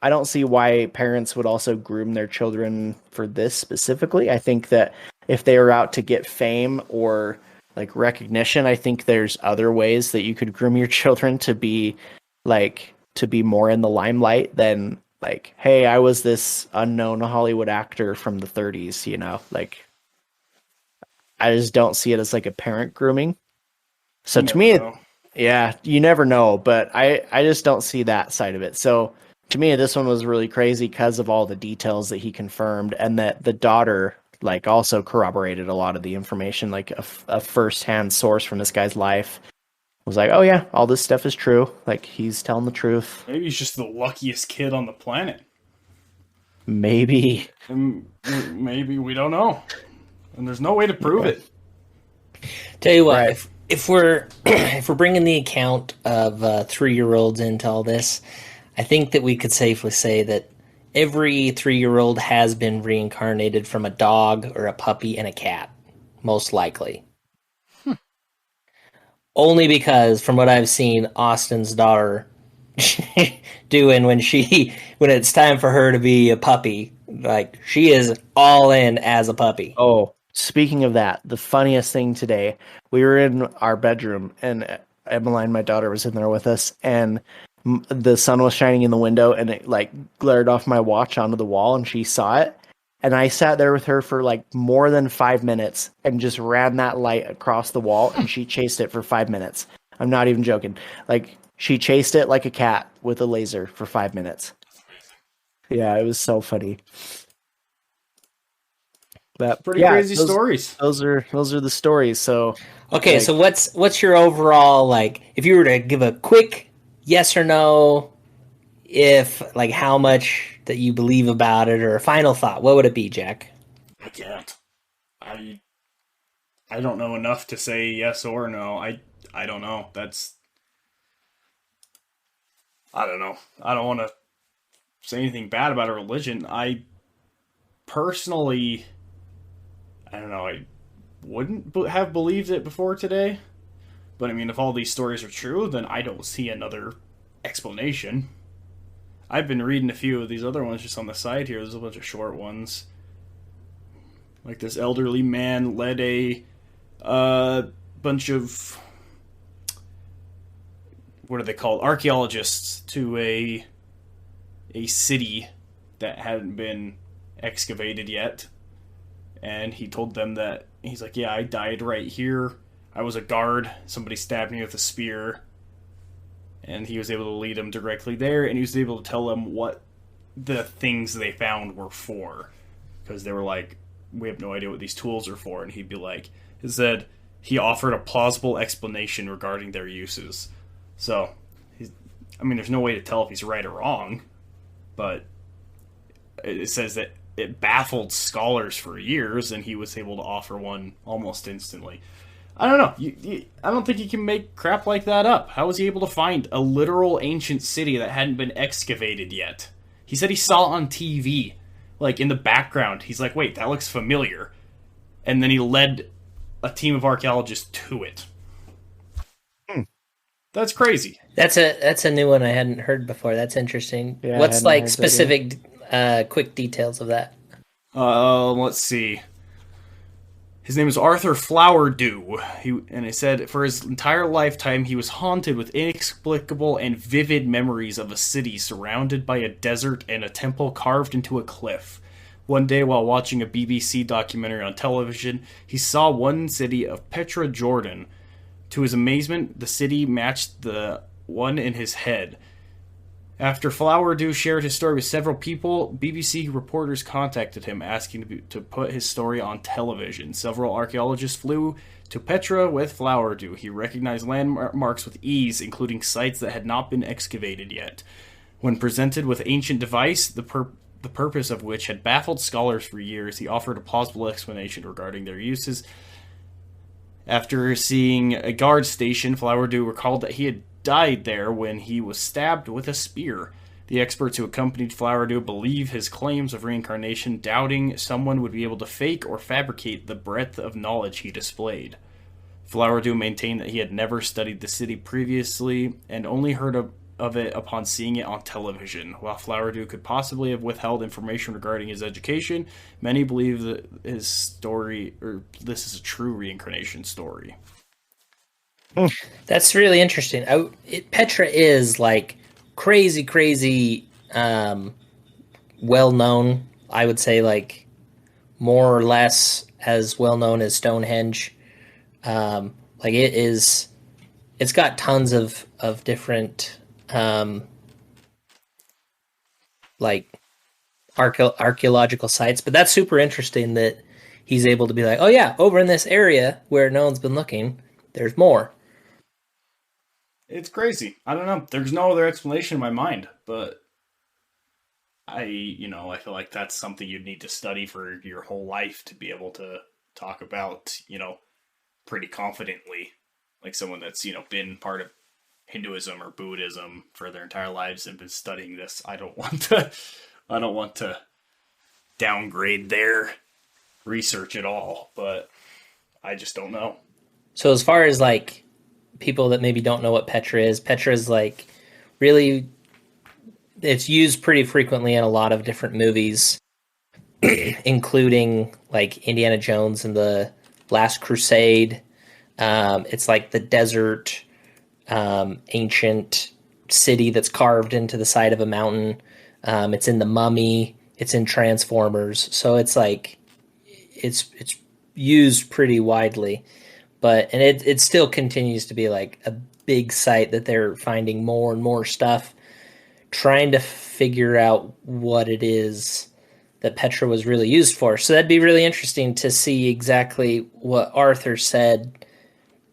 don't see why parents would also groom their children for this specifically. I think that if they were out to get fame or like recognition, I think there's other ways that you could groom your children to be more in the limelight than like, hey, I was this unknown Hollywood actor from the 30s, like I just don't see it as like a parent grooming. So to me, yeah, you never know, but I just don't see that side of it. So to me, this one was really crazy because of all the details that he confirmed, and that the daughter like also corroborated a lot of the information, like a first-hand source from this guy's life was like, oh yeah, all this stuff is true. Like he's telling the truth. Maybe he's just the luckiest kid on the planet. Maybe. Maybe, we don't know. And there's no way to prove it. Tell you what, right. if we're bringing the account of 3-year-olds into all this, I think that we could safely say that every 3-year-old has been reincarnated from a dog or a puppy and a cat, most likely. Only because, from what I've seen, Austin's daughter doing when it's time for her to be a puppy, like she is all in as a puppy. Oh, speaking of that, the funniest thing today, we were in our bedroom, and Emmeline, my daughter, was in there with us, and the sun was shining in the window, and it like glared off my watch onto the wall, and she saw it. And I sat there with her for like more than 5 minutes and just ran that light across the wall, and she chased it for 5 minutes. I'm not even joking. Like she chased it like a cat with a laser for 5 minutes. Yeah, it was so funny. But pretty crazy stories. Those are the stories. So okay, like, so what's your overall, like, if you were to give a quick yes or no, if like how much that you believe about it, or a final thought, what would it be, Jack? I can't. I don't know enough to say yes or no. I don't know. I don't know. I don't want to say anything bad about a religion. I personally, I don't know. wouldn't have believed it before today. But I mean, if all these stories are true, then I don't see another explanation. I've been reading a few of these other ones just on the side here. There's a bunch of short ones. Like this elderly man led a bunch of, what are they called? Archaeologists to a city that hadn't been excavated yet. And he told them that, he's like, yeah, I died right here. I was a guard. Somebody stabbed me with a spear. And he was able to lead them directly there, and he was able to tell them what the things they found were for. Because they were like, we have no idea what these tools are for. And he'd be like, he offered a plausible explanation regarding their uses. So, I mean, there's no way to tell if he's right or wrong, but it says that it baffled scholars for years, and he was able to offer one almost instantly. I don't know. I don't think you can make crap like that up. How was he able to find a literal ancient city that hadn't been excavated yet? He said he saw it on TV, like in the background. He's like, wait, that looks familiar. And then he led a team of archaeologists to it. That's crazy. That's a new one I hadn't heard before. That's interesting. Yeah, What's like specific, quick details of that? Let's see. His name is Arthur Flowerdew, and he said for his entire lifetime he was haunted with inexplicable and vivid memories of a city surrounded by a desert and a temple carved into a cliff. One day, while watching a BBC documentary on television, he saw one city of Petra, Jordan. To his amazement, the city matched the one in his head. After Flowerdew shared his story with several people, BBC reporters contacted him asking to put his story on television. Several archaeologists flew to Petra with Flowerdew. He recognized landmarks with ease, including sites that had not been excavated yet. When presented with ancient device, the purpose of which had baffled scholars for years, he offered a plausible explanation regarding their uses. After seeing a guard station, Flowerdew recalled that he had died there when he was stabbed with a spear. The experts who accompanied Flowerdew believe his claims of reincarnation, doubting someone would be able to fake or fabricate the breadth of knowledge he displayed. Flowerdew maintained that he had never studied the city previously and only heard of it upon seeing it on television. While Flowerdew could possibly have withheld information regarding his education, many believe that his story, or this is a true reincarnation story. That's really interesting. Petra is like crazy, well known. I would say like more or less as well known as Stonehenge. Like it is, it's got tons of different like archaeological sites. But that's super interesting that he's able to be like, oh yeah, over in this area where no one's been looking, there's more. It's crazy. I don't know. There's no other explanation in my mind, but I feel like that's something you'd need to study for your whole life to be able to talk about, pretty confidently. Like someone that's, been part of Hinduism or Buddhism for their entire lives and been studying this. I don't want to downgrade their research at all, but I just don't know. So as far as like people that maybe don't know what Petra is like really, it's used pretty frequently in a lot of different movies, including like Indiana Jones and the Last Crusade. It's like the desert, ancient city that's carved into the side of a mountain. It's in The Mummy. It's in Transformers. So it's like, it's used pretty widely. And it still continues to be like a big site that they're finding more and more stuff, trying to figure out what it is that Petra was really used for. So that'd be really interesting to see exactly what Arthur said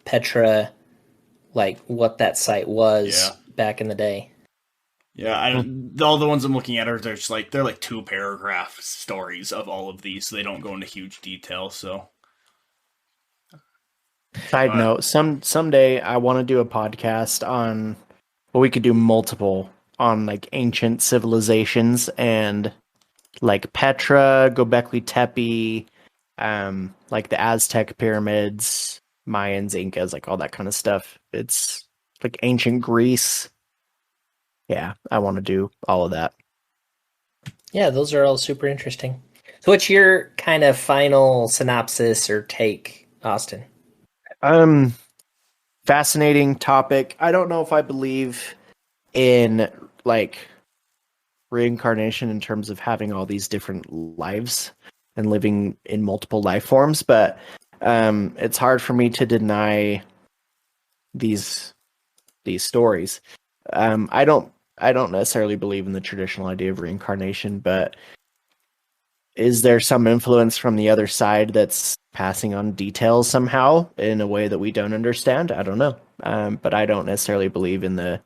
Petra, like what that site was back in the day. Yeah, all the ones I'm looking at they're like 2-paragraph stories of all of these, so they don't go into huge detail, so... Side note, someday I want to do a podcast on, well, we could do multiple on like ancient civilizations and like Petra, Göbekli Tepe, like the Aztec pyramids, Mayans, Incas, like all that kind of stuff. It's like ancient Greece. Yeah, I want to do all of that. Yeah, those are all super interesting. So, what's your kind of final synopsis or take, Austin? Um, Fascinating topic. I don't know if I believe in like reincarnation in terms of having all these different lives and living in multiple life forms, but it's hard for me to deny these stories. I don't necessarily believe in the traditional idea of reincarnation, but is there some influence from the other side that's passing on details somehow in a way that we don't understand? I don't know. But I don't necessarily believe in the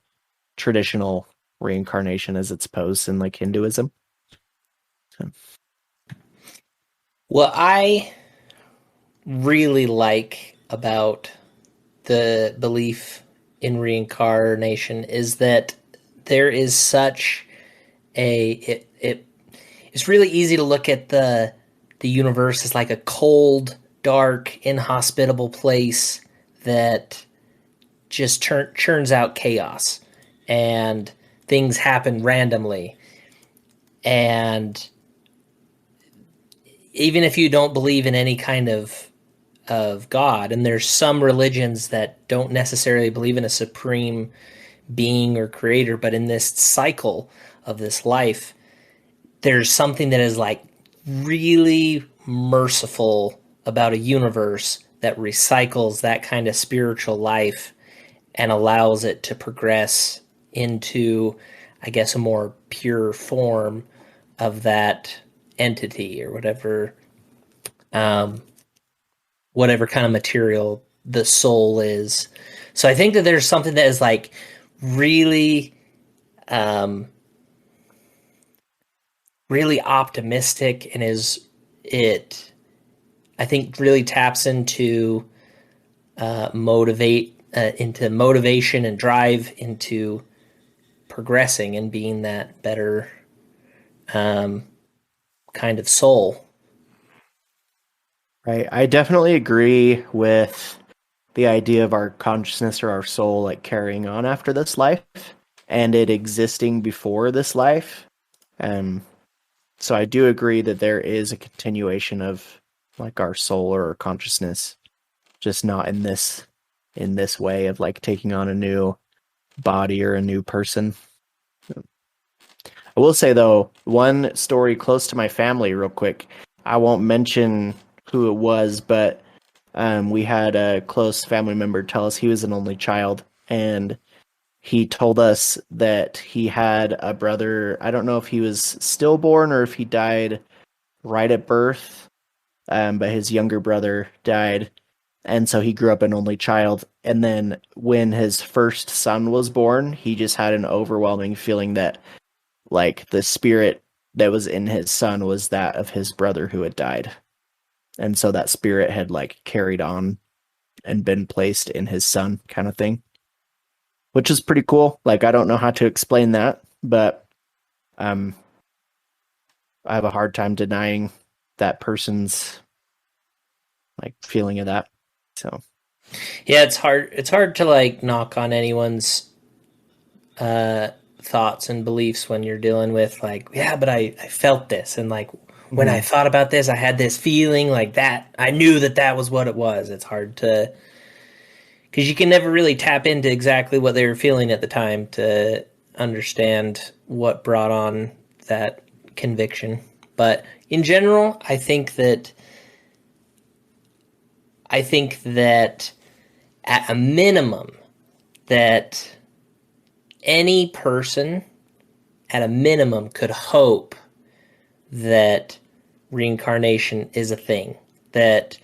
traditional reincarnation as it's posed in like Hinduism. So. What I really like about the belief in reincarnation is that there is such it's really easy to look at the universe as like a cold, dark, inhospitable place that just churns out chaos and things happen randomly. And even if you don't believe in any kind of God, and there's some religions that don't necessarily believe in a supreme being or creator, but in this cycle of this life, there's something that is like really merciful about a universe that recycles that kind of spiritual life and allows it to progress into, I guess, a more pure form of that entity or whatever kind of material the soul is. So I think that there's something that is like really really optimistic, and is it I think really taps into into motivation and drive into progressing and being that better kind of soul. Right. I definitely agree with the idea of our consciousness or our soul like carrying on after this life and it existing before this life. Um, so I do agree that there is a continuation of like our soul or our consciousness, just not in this way of like taking on a new body or a new person. I will say though, one story close to my family, real quick. I won't mention who it was, but we had a close family member tell us he was an only child, and he told us that he had a brother. I don't know if he was stillborn or if he died right at birth, but his younger brother died, and so he grew up an only child. And then when his first son was born, he just had an overwhelming feeling that like the spirit that was in his son was that of his brother who had died. And so that spirit had like carried on and been placed in his son kind of thing, which is pretty cool. Like I don't know how to explain that, but I have a hard time denying that person's like feeling of that. So Yeah, it's hard to like knock on anyone's thoughts and beliefs when you're dealing with like, yeah, but I felt this, and like when I thought about this, I had this feeling like that. I knew that that was what it was. It's hard to, because you can never really tap into exactly what they were feeling at the time to understand what brought on that conviction. But in general, I think that at a minimum that any person at a minimum could hope that reincarnation is a thing, that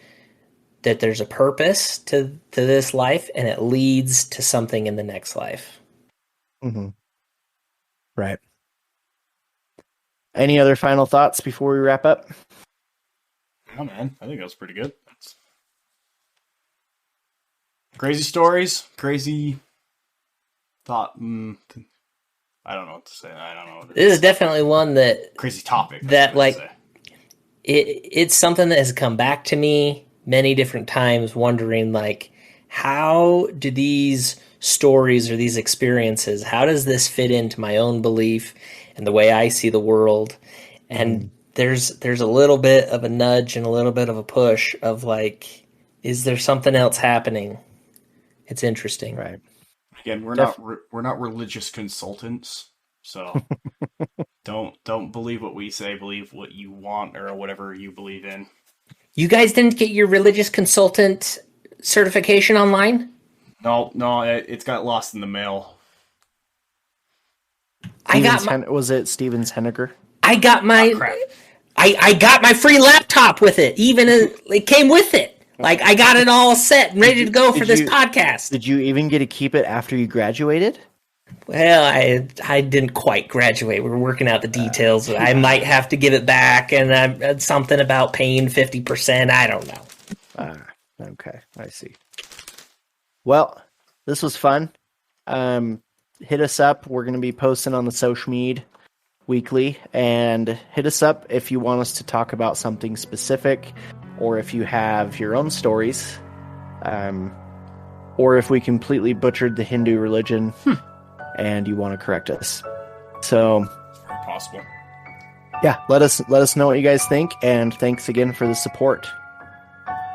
there's a purpose to this life and it leads to something in the next life. mm-hmm. Right. Any other final thoughts before we wrap up? Oh man, I think that was pretty good. Crazy stories, crazy thought. I don't know what to say. I don't know. This is definitely one that crazy topic. That like it's something that has come back to me many different times, wondering like, how do these stories or these experiences, how does this fit into my own belief and the way I see the world? And there's a little bit of a nudge and a little bit of a push of like, is there something else happening? It's interesting. Right. Again, we're not religious consultants, so don't believe what we say. Believe what you want or whatever you believe in. You guys didn't get your religious consultant certification online? No, it's got lost in the mail. Was it Stevens Henniger? I got my crap. I got my free laptop with it. Even it came with it. Like I got it all set and ready to go for this podcast. Did you even get to keep it after you graduated? Well, I didn't quite graduate. We're working out the details. I might have to give it back, and something about paying 50%. I don't know. Okay, I see. Well, this was fun. Hit us up. We're going to be posting on the social media weekly, and hit us up if you want us to talk about something specific, or if you have your own stories, or if we completely butchered the Hindu religion and you want to correct us. So, Very possible. Yeah, let us know what you guys think, and thanks again for the support.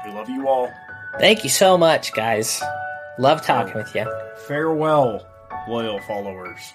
We love you all. Thank you so much, guys. Love talking with you. Farewell, loyal followers.